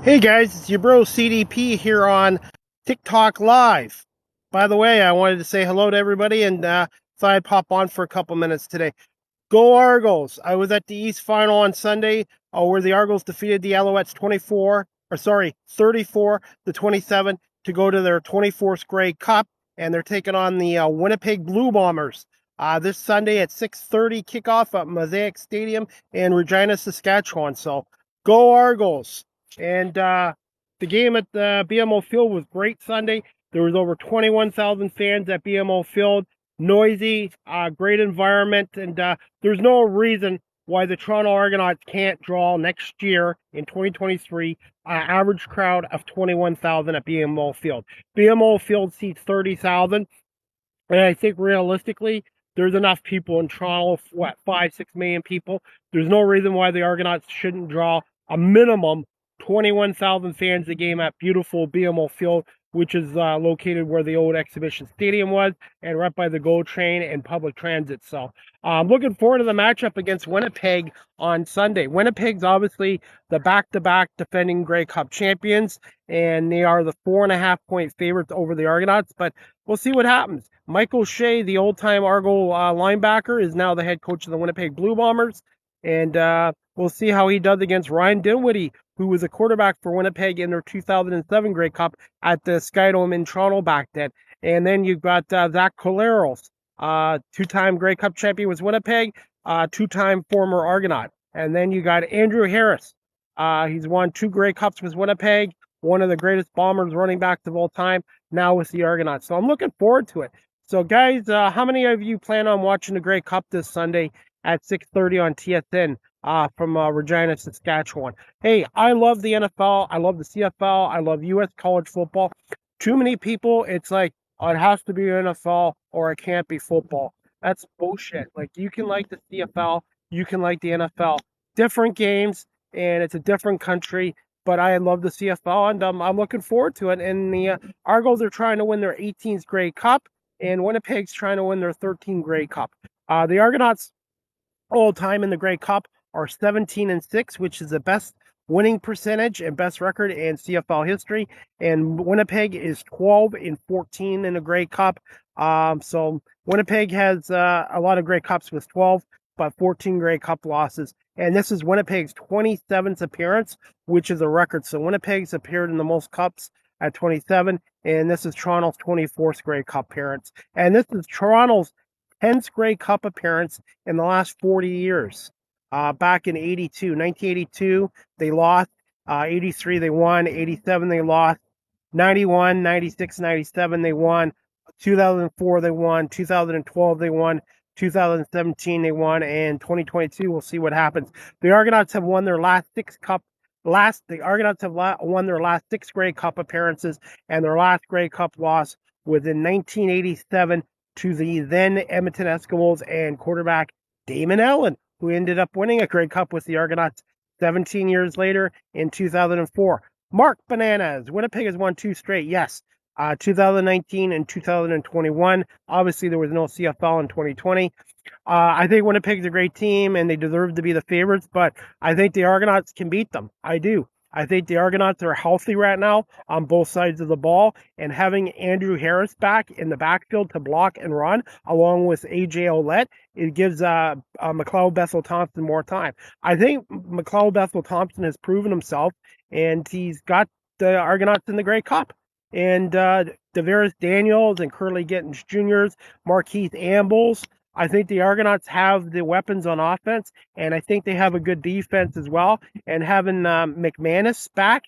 Hey guys, it's your bro CDP here on TikTok Live. By the way, I wanted to say hello to everybody and thought I'd pop on for a couple minutes today. Go Argos! I was at the East Final on Sunday where the Argos defeated the Alouettes 34 to 27 to go to their 24th Grey Cup, and they're taking on the Winnipeg Blue Bombers this Sunday at 6:30 kickoff at Mosaic Stadium in Regina, Saskatchewan. So go Argos! And the game at the BMO Field was great Sunday. There was over 21,000 fans at BMO Field. Noisy, great environment, and there's no reason why the Toronto Argonauts can't draw next year in 2023 average crowd of 21,000 at BMO Field. BMO Field seats 30,000, and I think realistically, there's enough people in Toronto, 5-6 million people. There's no reason why the Argonauts shouldn't draw a minimum 21,000 fans a game at beautiful BMO Field, which is located where the old exhibition stadium was and right by the GO train and public transit. So I'm looking forward to the matchup against Winnipeg on Sunday. Winnipeg's obviously the back-to-back defending Grey Cup champions, and they are the 4.5-point favorites over the Argonauts, but we'll see what happens. Michael Shea, the old-time Argo linebacker, is now the head coach of the Winnipeg Blue Bombers, and we'll see how he does against Ryan Dinwiddie, who was a quarterback for Winnipeg in their 2007 Grey Cup at the Skydome in Toronto back then. And then you've got Zach Collaros, two-time Grey Cup champion with Winnipeg, two-time former Argonaut. And then you got Andrew Harris. He's won 2 Grey Cups with Winnipeg, one of the greatest Bombers running backs of all time, now with the Argonauts. So I'm looking forward to it. So guys, how many of you plan on watching the Grey Cup this Sunday at 6:30 on TSN? From Regina, Saskatchewan. Hey, I love the NFL. I love the CFL. I love U.S. college football. Too many people, it's like, oh, it has to be NFL or it can't be football. That's bullshit. Like, you can like the CFL, you can like the NFL. Different games, and it's a different country, but I love the CFL, and I'm looking forward to it. And the Argos are trying to win their 18th Grey Cup, and Winnipeg's trying to win their 13th Grey Cup. The Argonauts all time in the Grey Cup are 17-6, which is the best winning percentage and best record in CFL history. And Winnipeg is 12-14 in the Grey Cup. So Winnipeg has a lot of Grey Cups with 12, but 14 Grey Cup losses. And this is Winnipeg's 27th appearance, which is a record. So Winnipeg's appeared in the most cups at 27, and this is Toronto's 24th Grey Cup appearance. And this is Toronto's 10th Grey Cup appearance in the last 40 years. Back in 1982, they lost. 83, they won. 87, they lost. 91, 96, 97, they won. 2004, they won. 2012, they won. 2017, they won. And 2022, we'll see what happens. The Argonauts have won their last 6 cup. The Argonauts have won their last 6 Grey Cup appearances, and their last Grey Cup loss was in 1987 to the then Edmonton Eskimos and quarterback Damon Allen, who ended up winning a Grey Cup with the Argonauts 17 years later in 2004. Mark Bananas. Winnipeg has won 2 straight. Yes. 2019 and 2021. Obviously, there was no CFL in 2020. I think Winnipeg's a great team, and they deserve to be the favorites, but I think the Argonauts can beat them. I do. I think the Argonauts are healthy right now on both sides of the ball, and having Andrew Harris back in the backfield to block and run, along with A.J. Ouellette, it gives McLeod Bethel-Thompson more time. I think McLeod Bethel-Thompson has proven himself, and he's got the Argonauts in the Grey Cup. And Devarius Daniels and Curly Gittins Jr.'s, Marquise Ambles. I think the Argonauts have the weapons on offense, and I think they have a good defense as well. And having McManus back,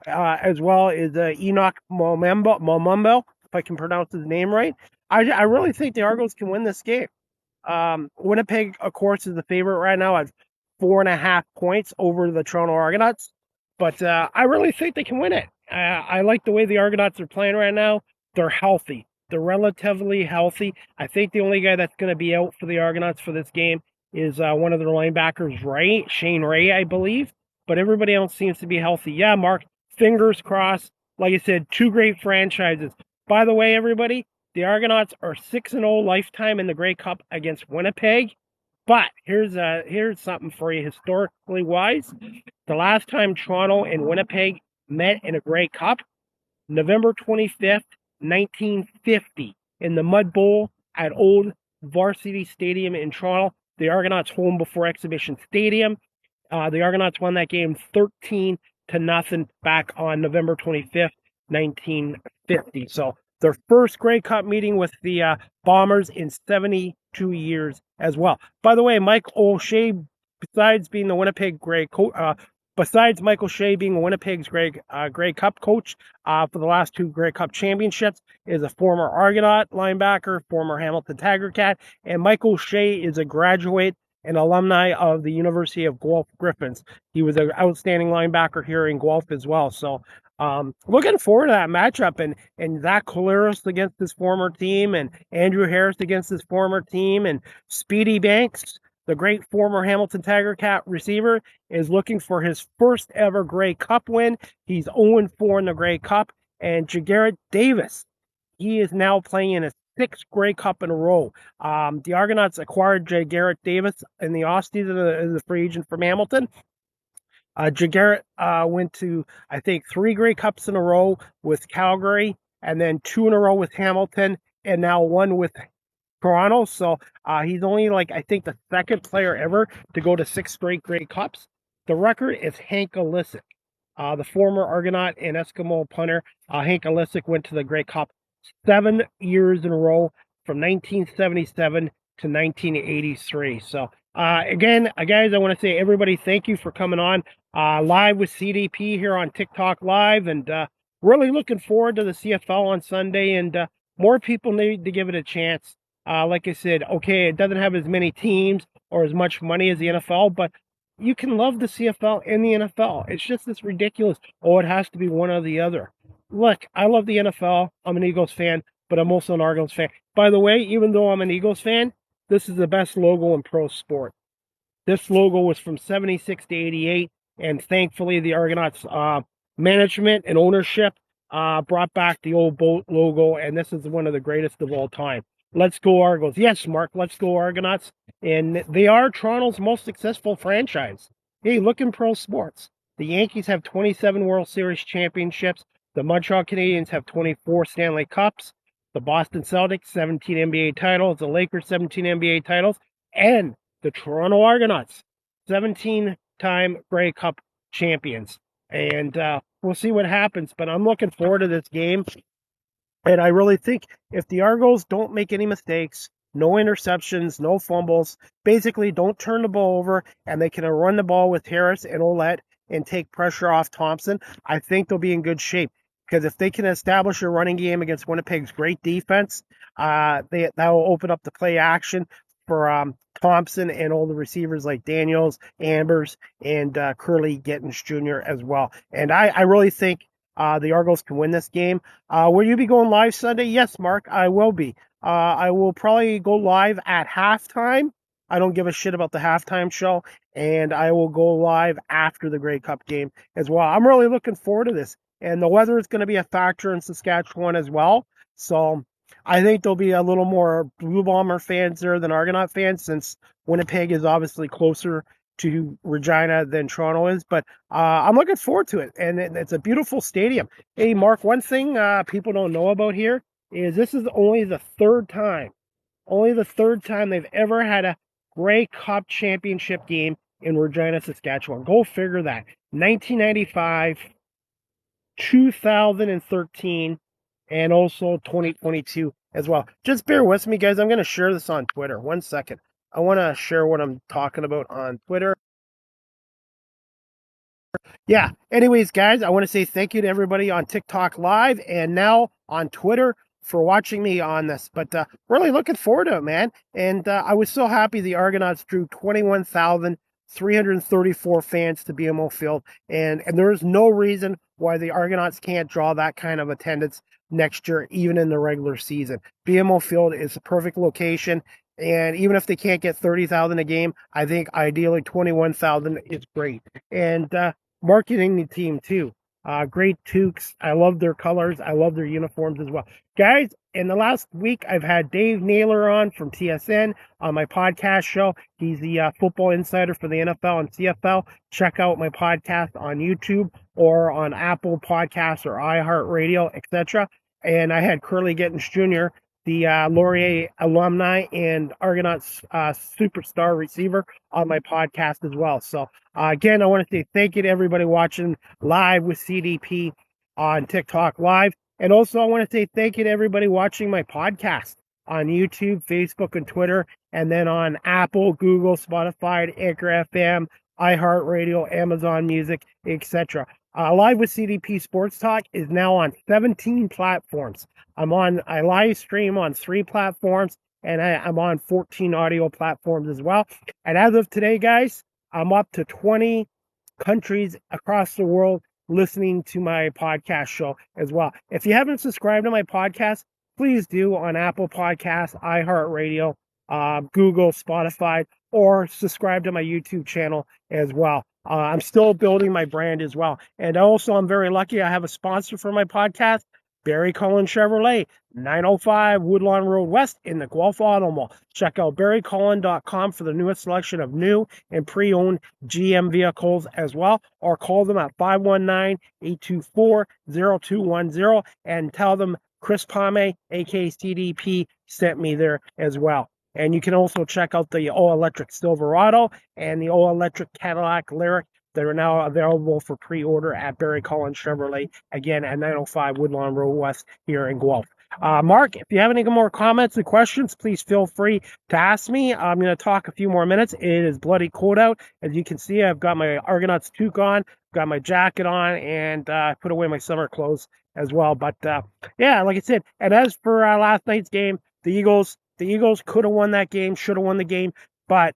as well as Enoch Momumbo, if I can pronounce his name right, I really think the Argos can win this game. Winnipeg, of course, is the favorite right now at 4.5 points over the Toronto Argonauts, but I really think they can win it. I like the way the Argonauts are playing right now. They're healthy. They're relatively healthy. I think the only guy that's going to be out for the Argonauts for this game is one of their linebackers, Shane Ray, I believe. But everybody else seems to be healthy. Yeah, Mark, fingers crossed. Like I said, 2 great franchises. By the way, everybody, the Argonauts are 6-0 lifetime in the Grey Cup against Winnipeg. But here's something for you historically wise. The last time Toronto and Winnipeg met in a Grey Cup. November 25th, 1950, in the Mud Bowl at Old Varsity Stadium in Toronto. The Argonauts home before Exhibition Stadium. The Argonauts won that game 13-0 back on November 25th, 1950. So their first Grey Cup meeting with the Bombers in 72 years as well. By the way, Mike O'Shea, besides being the Winnipeg besides Michael Shea being Winnipeg's Grey Cup coach for the last two Grey Cup championships, is a former Argonaut linebacker, former Hamilton Tiger Cat, and Michael Shea is a graduate and alumni of the University of Guelph Griffins. He was an outstanding linebacker here in Guelph as well. So looking forward to that matchup, and Zach Collaros against his former team, and Andrew Harris against his former team, and Speedy Banks, the great former Hamilton Tiger Cat receiver, is looking for his first ever Grey Cup win. He's 0-4 in the Grey Cup. And Jagarrett Davis, he is now playing in his sixth Grey Cup in a row. The Argonauts acquired Jagarrett Davis in the offseason as a free agent from Hamilton. Jagarrett went to, I think, 3 Grey Cups in a row with Calgary, and then 2 in a row with Hamilton, and now 1 with Toronto. So he's only, I think, the second player ever to go to 6 straight Grey Cups. The record is Hank Olisic, the former Argonaut and Eskimo punter. Hank Olisic went to the Grey Cup 7 years in a row from 1977 to 1983. So again, guys, I want to say, everybody, thank you for coming on live with CDP here on TikTok Live, and really looking forward to the CFL on Sunday, and more people need to give it a chance. Like I said, okay, it doesn't have as many teams or as much money as the NFL, but you can love the CFL and the NFL. It's just this ridiculous, it has to be one or the other. Look, I love the NFL. I'm an Eagles fan, but I'm also an Argonauts fan. By the way, even though I'm an Eagles fan, this is the best logo in pro sport. This logo was from 76 to 88, and thankfully the Argonauts management and ownership brought back the old boat logo, and this is one of the greatest of all time. Let's go Argos. Yes, Mark, let's go Argonauts. And they are Toronto's most successful franchise. Hey, look in pro sports. The Yankees have 27 World Series championships. The Montreal Canadiens have 24 Stanley Cups. The Boston Celtics, 17 NBA titles. The Lakers, 17 NBA titles. And the Toronto Argonauts, 17-time Grey Cup champions. And we'll see what happens, but I'm looking forward to this game. And I really think if the Argos don't make any mistakes, no interceptions, no fumbles, basically don't turn the ball over, and they can run the ball with Harris and Ouellette and take pressure off Thompson, I think they'll be in good shape. Because if they can establish a running game against Winnipeg's great defense, that will open up the play action for Thompson and all the receivers like Daniels, Ambers, and Curly Gittins Jr. as well. And I really think the Argos can win this game. Will you be going live Sunday? Yes, Mark, I will be. I will probably go live at halftime. I don't give a shit about the halftime show. And I will go live after the Grey Cup game as well. I'm really looking forward to this. And the weather is going to be a factor in Saskatchewan as well. So I think there'll be a little more Blue Bomber fans there than Argonaut fans, since Winnipeg is obviously closer to Regina than Toronto is. But I'm looking forward to it. And it's a beautiful stadium. Hey, Mark, one thing people don't know about here is this is only the third time they've ever had a Grey Cup championship game in Regina, Saskatchewan. Go figure that. 1995, 2013, and also 2022 as well. Just bear with me, guys. I'm going to share this on Twitter. 1 second. I want to share what I'm talking about on Twitter. Yeah. Anyways, guys, I want to say thank you to everybody on TikTok Live and now on Twitter for watching me on this. But really looking forward to it, man. And I was so happy the Argonauts drew 21,334 fans to BMO Field. And there's no reason why the Argonauts can't draw that kind of attendance next year, even in the regular season. BMO Field is a perfect location. And even if they can't get 30,000 a game, I think ideally 21,000 is great. And marketing the team too. Great toques. I love their colors. I love their uniforms as well. Guys, in the last week, I've had Dave Naylor on from TSN on my podcast show. He's the football insider for the NFL and CFL. Check out my podcast on YouTube or on Apple Podcasts or iHeartRadio, etc. And I had Curly Gittens Jr., the Laurier alumni and Argonauts superstar receiver, on my podcast as well. So again, I want to say thank you to everybody watching live with CDP on TikTok Live. And also, I want to say thank you to everybody watching my podcast on YouTube, Facebook, and Twitter, and then on Apple, Google, Spotify, Anchor FM, iHeartRadio, Amazon Music, etc. Live with CDP Sports Talk is now on 17 platforms. I live stream on 3 platforms, and I'm on 14 audio platforms as well. And as of today, guys, I'm up to 20 countries across the world listening to my podcast show as well. If you haven't subscribed to my podcast, please do on Apple Podcasts, iHeartRadio, Google, Spotify, or subscribe to my YouTube channel as well. I'm still building my brand as well. And also, I'm very lucky. I have a sponsor for my podcast, Barry Cullen Chevrolet, 905 Woodlawn Road West in the Guelph Auto Mall. Check out barrycullen.com for the newest selection of new and pre-owned GM vehicles as well, or call them at 519-824-0210 and tell them Chris Palme, aka CDP, sent me there as well. And you can also check out the all-electric Silverado and the all-electric Cadillac Lyric. They're now available for pre-order at Barry Cullen Chevrolet, again at 905 Woodlawn Road West here in Guelph. Mark, if you have any more comments and questions, please feel free to ask me. I'm going to talk a few more minutes. It is bloody cold out. As you can see, I've got my Argonauts toque on, got my jacket on, and put away my summer clothes as well. But yeah, like I said, and as for last night's game, the Eagles could have won that game, should have won the game, but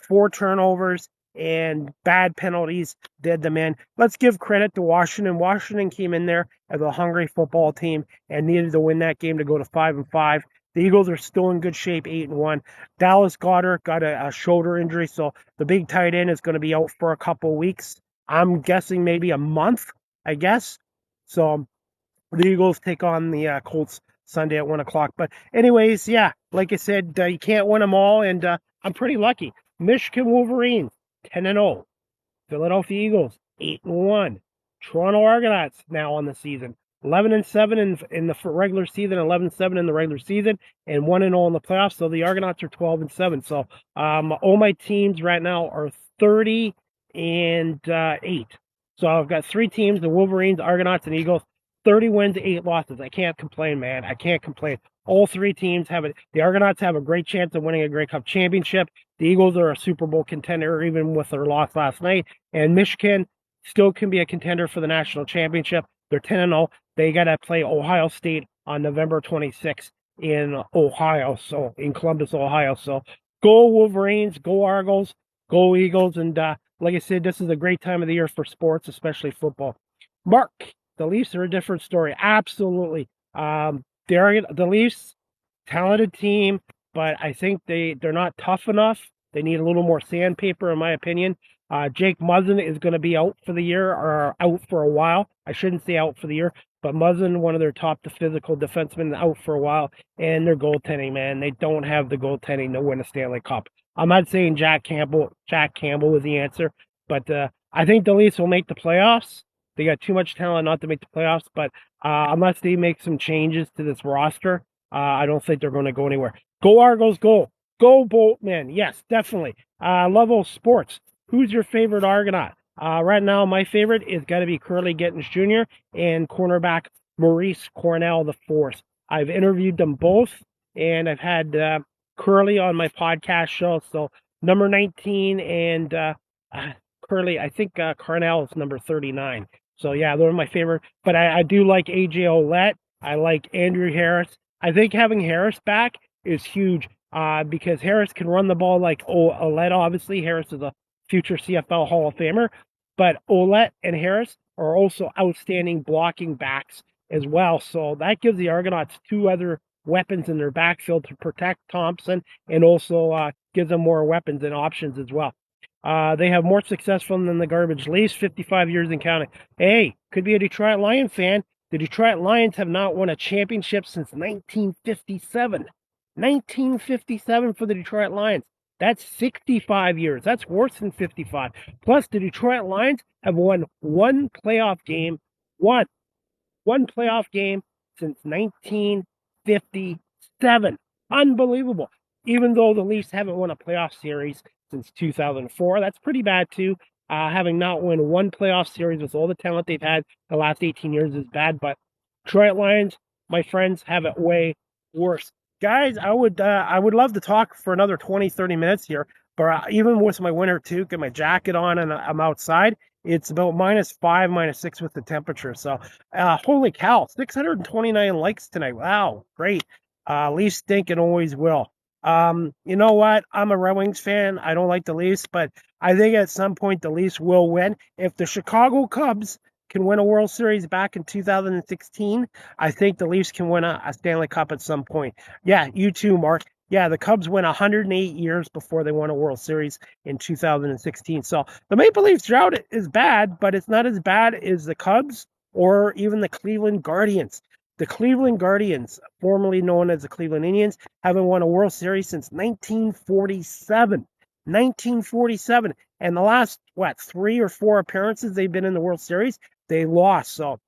4 turnovers and bad penalties did them in. Let's give credit to Washington. Washington came in there as a hungry football team and needed to win that game to go to 5-5. The Eagles are still in good shape, 8-1. Dallas Goedert got a shoulder injury, so the big tight end is going to be out for a couple weeks. I'm guessing maybe a month, I guess. So the Eagles take on the Colts Sunday at 1 o'clock. But anyways, yeah, like I said, you can't win them all, and I'm pretty lucky. Michigan Wolverines, 10-0. Philadelphia Eagles, 8-1. Toronto Argonauts now on the season, 11-7 in the regular season, 11-7 in the regular season, and 1-0 in the playoffs. So the Argonauts are 12-7. So all my teams right now are 30-8. So I've got 3 teams: the Wolverines, Argonauts, and Eagles. 30 wins, 8 losses. I can't complain, man. I can't complain. All 3 teams have it. The Argonauts have a great chance of winning a Grey Cup championship. The Eagles are a Super Bowl contender, even with their loss last night. And Michigan still can be a contender for the national championship. They're 10-0. They got to play Ohio State on November 26th in Ohio, so in Columbus, Ohio. So go Wolverines, go Argos, go Eagles. And like I said, this is a great time of the year for sports, especially football. Mark, the Leafs are a different story. Absolutely. The Leafs, talented team, but I think they're not tough enough. They need a little more sandpaper, in my opinion. Jake Muzzin is going to be out for the year, or out for a while. I shouldn't say out for the year, but Muzzin, one of their top physical defensemen, out for a while. And their goaltending, man, they don't have the goaltending to win a Stanley Cup. I'm not saying Jack Campbell was the answer, but I think the Leafs will make the playoffs. They got too much talent not to make the playoffs, but unless they make some changes to this roster, I don't think they're going to go anywhere. Go Argos, go. Go Boltman. Yes, definitely. Level Sports. Who's your favorite Argonaut? Right now, my favorite is got to be Curly Gittens Jr. and cornerback Maurice Cornell IV. I've interviewed them both, and I've had Curly on my podcast show. So number 19 and Curly, I think Cornell is number 39. So, yeah, they're my favorite. But I do like A.J. Ouellette. I like Andrew Harris. I think having Harris back is huge because Harris can run the ball like Ouellette, obviously. Harris is a future CFL Hall of Famer. But Ouellette and Harris are also outstanding blocking backs as well. So that gives the Argonauts 2 other weapons in their backfield to protect Thompson, and also gives them more weapons and options as well. They have more success from than the garbage Leafs, 55 years and counting. Hey, could be a Detroit Lion fan. The Detroit Lions have not won a championship since 1957. 1957 for the Detroit Lions. That's 65 years. That's worse than 55. Plus, the Detroit Lions have won one playoff game, one playoff game since 1957. Unbelievable. Even though the Leafs haven't won a playoff series since 2004, that's pretty bad too. Having not won one playoff series with all the talent they've had the last 18 years is bad, but Detroit Lions, my friends, have it way worse. Guys, I would love to talk for another 20, 30 minutes here, but even with my winter toque and my jacket on and I'm outside, it's about -5, -6 with the temperature. So, holy cow, 629 likes tonight. Wow, great. Leafs stink and always will. You know what? I'm a Red Wings fan. I don't like the Leafs, but I think at some point the Leafs will win. If the Chicago Cubs can win a World Series back in 2016, I think the Leafs can win a Stanley Cup at some point. Yeah, you too, Mark. Yeah, the Cubs went 108 years before they won a World Series in 2016. So the Maple Leafs drought is bad, but it's not as bad as the Cubs or even the Cleveland Guardians. The Cleveland Guardians, formerly known as the Cleveland Indians, haven't won a World Series since 1947. 1947. And the last, 3 or 4 appearances they've been in the World Series, they lost. So,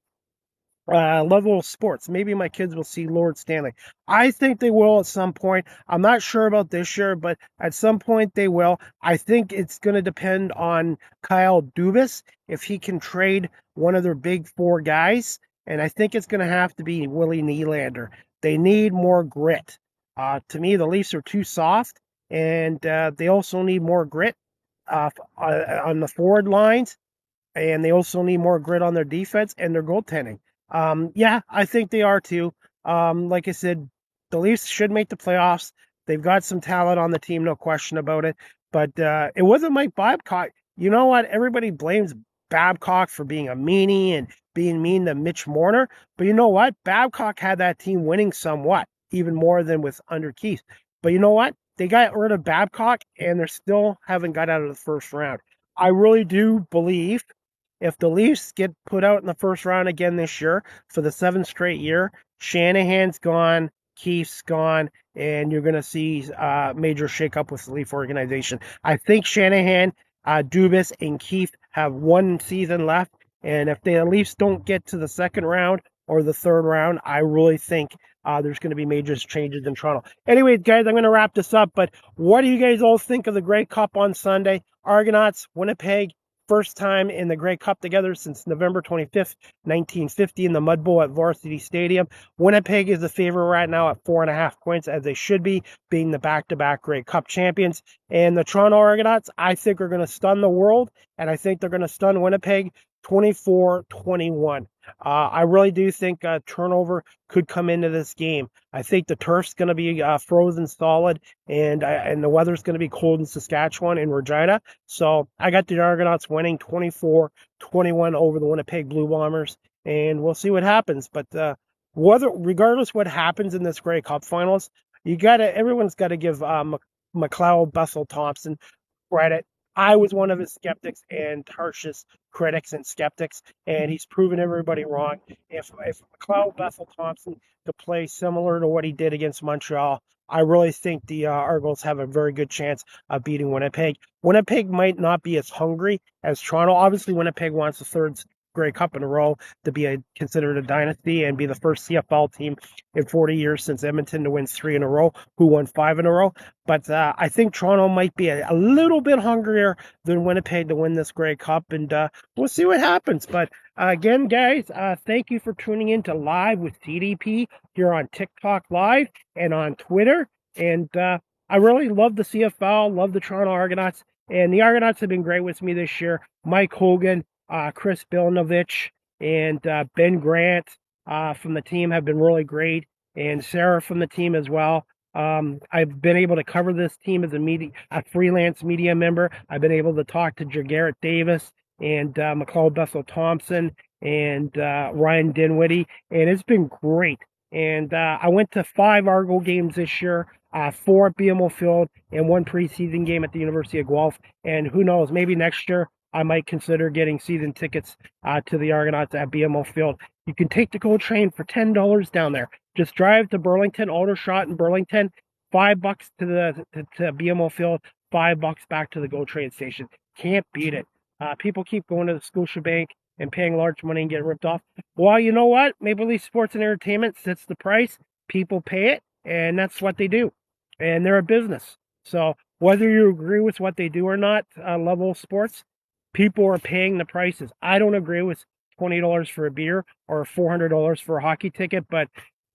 level of sports. Maybe my kids will see Lord Stanley. I think they will at some point. I'm not sure about this year, but at some point they will. I think it's going to depend on Kyle Dubas if he can trade one of their big 4 guys. And I think it's going to have to be Willie Nylander. They need more grit. To me, the Leafs are too soft, and they also need more grit on the forward lines, and they also need more grit on their defense and their goaltending. Yeah, I think they are too. Like I said, the Leafs should make the playoffs. They've got some talent on the team, no question about it. But it wasn't Mike Babcock. You know what? Everybody blames Babcock for being a meanie and being mean to Mitch Marner. But you know what? Babcock had that team winning somewhat, even more than with under Keith. But you know what? They got rid of Babcock, and they still haven't got out of the first round. I really do believe if the Leafs get put out in the first round again this year for the 7th straight year, Shanahan's gone, Keith's gone, and you're going to see major shakeup with the Leaf organization. I think Shanahan, Dubas, and Keith have 1 season left, and if the Leafs don't get to the 2nd round or the 3rd round, I really think there's going to be major changes in Toronto. Anyways, guys, I'm going to wrap this up, but what do you guys all think of the Grey Cup on Sunday? Argonauts, Winnipeg, first time in the Grey Cup together since November 25th, 1950 in the Mud Bowl at Varsity Stadium. Winnipeg is the favorite right now at 4.5 points, as they should be, being the back-to-back Grey Cup champions. And the Toronto Argonauts, I think, are going to stun the world, and I think they're going to stun Winnipeg 24-21. I really do think turnover could come into this game. I think the turf's going to be frozen solid, and the weather's going to be cold in Saskatchewan and Regina. So I got the Argonauts winning 24-21 over the Winnipeg Blue Bombers, and we'll see what happens. But regardless what happens in this Grey Cup finals, everyone's got to give McLeod Bethel Thompson credit. I was one of his skeptics and harshest critics and skeptics, and he's proven everybody wrong. If McLeod Bethel Thompson could play similar to what he did against Montreal, I really think the Argos have a very good chance of beating Winnipeg. Winnipeg might not be as hungry as Toronto. Obviously, Winnipeg wants the 3rd Grey Cup in a row to be considered a dynasty and be the first CFL team in 40 years since Edmonton to win 3 in a row, who won 5 in a row. But I think Toronto might be a little bit hungrier than Winnipeg to win this Grey Cup, and we'll see what happens. But again, guys, thank you for tuning in to Live with CDP here on TikTok Live and on Twitter. And I really love the CFL, love the Toronto Argonauts, and the Argonauts have been great with me this year. Mike Hogan, Chris Bilnovich, and Ben Grant from the team have been really great, and Sarah from the team as well. I've been able to cover this team as a freelance media member. I've been able to talk to Garrett Davis and McLeod Bethel Thompson and Ryan Dinwiddie, and it's been great. And I went to 5 Argo games this year, 4 at BMO Field, and 1 preseason game at the University of Guelph. And who knows, maybe next year I might consider getting season tickets to the Argonauts at BMO Field. You can take the GO train for $10 down there. Just drive to Burlington, Aldershot in Burlington, $5 to the to BMO Field, $5 back to the GO train station. Can't beat it. People keep going to the Scotiabank and paying large money and getting ripped off. Well, you know what? Maple Leaf Sports and Entertainment sets the price. People pay it, and that's what they do. And they're a business. So whether you agree with what they do or not, Level Sports, people are paying the prices. I don't agree with $20 for a beer or $400 for a hockey ticket, but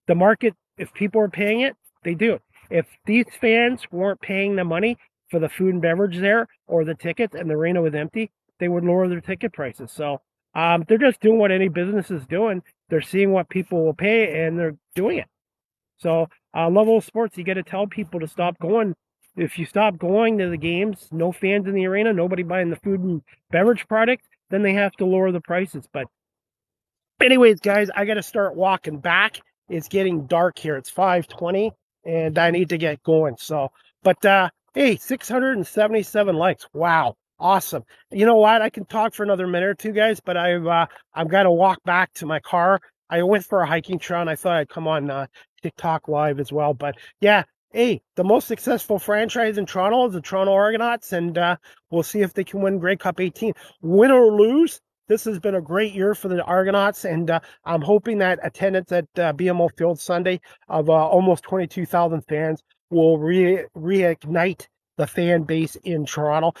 the market, if people are paying it, they do it. If these fans weren't paying the money for the food and beverage there or the tickets and the arena was empty, they would lower their ticket prices. So they're just doing what any business is doing. They're seeing what people will pay and they're doing it. So Level of Sports, you got to tell people to stop going. If you stop going to the games, no fans in the arena, nobody buying the food and beverage product, then they have to lower the prices. But anyways, guys, I got to start walking back. It's getting dark here. It's 5:20, and I need to get going. So, but hey, 677 likes. Wow, awesome. You know what? I can talk for another minute or two, guys, but I've got to walk back to my car. I went for a hiking trail, and I thought I'd come on TikTok live as well. But yeah, hey, the most successful franchise in Toronto is the Toronto Argonauts, and we'll see if they can win Grey Cup 18. Win or lose, this has been a great year for the Argonauts, and I'm hoping that attendance at BMO Field Sunday of almost 22,000 fans will reignite the fan base in Toronto.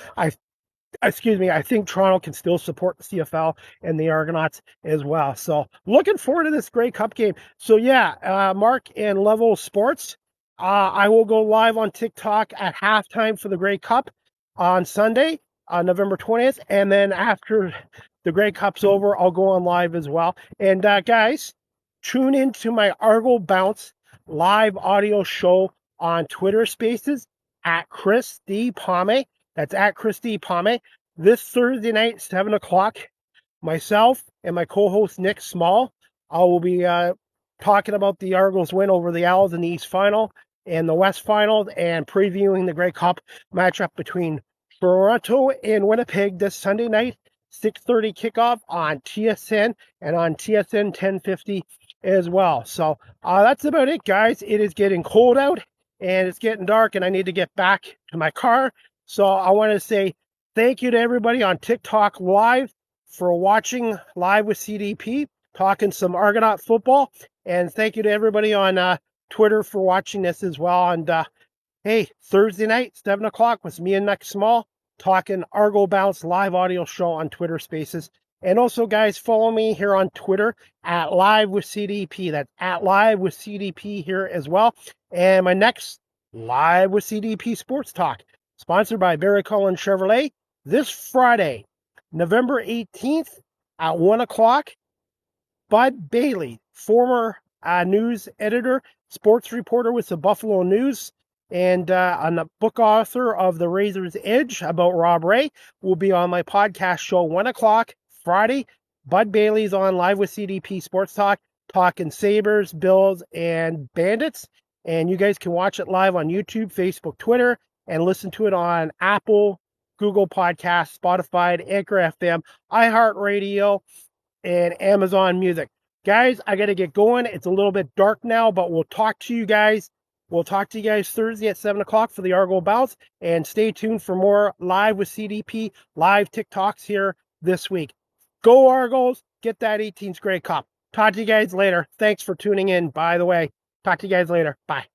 I think Toronto can still support the CFL and the Argonauts as well. So looking forward to this Grey Cup game. So yeah, Mark and Level Sports, I will go live on TikTok at halftime for the Grey Cup on Sunday, November 20th. And then after the Grey Cup's over, I'll go on live as well. And guys, tune into my Argo Bounce live audio show on Twitter Spaces at Chris D. Palme. That's at Chris D. Palme. This Thursday night, 7 o'clock, myself and my co-host Nick Small, I will be talking about the Argos win over the Owls in the East Final and the West Final, and previewing the Grey Cup matchup between Toronto and Winnipeg this Sunday night, 6:30 kickoff on TSN and on TSN 1050 as well. So that's about it, guys. It is getting cold out and it's getting dark, and I need to get back to my car. So I want to say thank you to everybody on TikTok Live for watching Live with CDP, talking some Argonaut football. And thank you to everybody on Twitter for watching this as well. And hey, Thursday night, 7 o'clock, with me and Nick Small, talking Argo Bounce live audio show on Twitter Spaces. And also, guys, follow me here on Twitter at Live with CDP. That's at Live with CDP here as well. And my next Live with CDP Sports Talk, sponsored by Barry Cullen Chevrolet, this Friday, November 18th at 1 o'clock. Bud Bailey, former news editor, sports reporter with the Buffalo News, and a book author of The Razor's Edge about Rob Ray, will be on my podcast show 1 o'clock Friday. Bud Bailey's on Live with CDP Sports Talk, talking Sabres, Bills, and Bandits. And you guys can watch it live on YouTube, Facebook, Twitter, and listen to it on Apple, Google Podcasts, Spotify, Anchor FM, iHeartRadio, and Amazon Music. Guys, I got to get going. It's a little bit dark now, but we'll talk to you guys. We'll talk to you guys Thursday at 7 o'clock for the Argo Bounce, and stay tuned for more Live with CDP live TikToks here this week. Go Argos, get that 18th Grey Cup. Talk to you guys later. Thanks for tuning in, by the way. Talk to you guys later. Bye.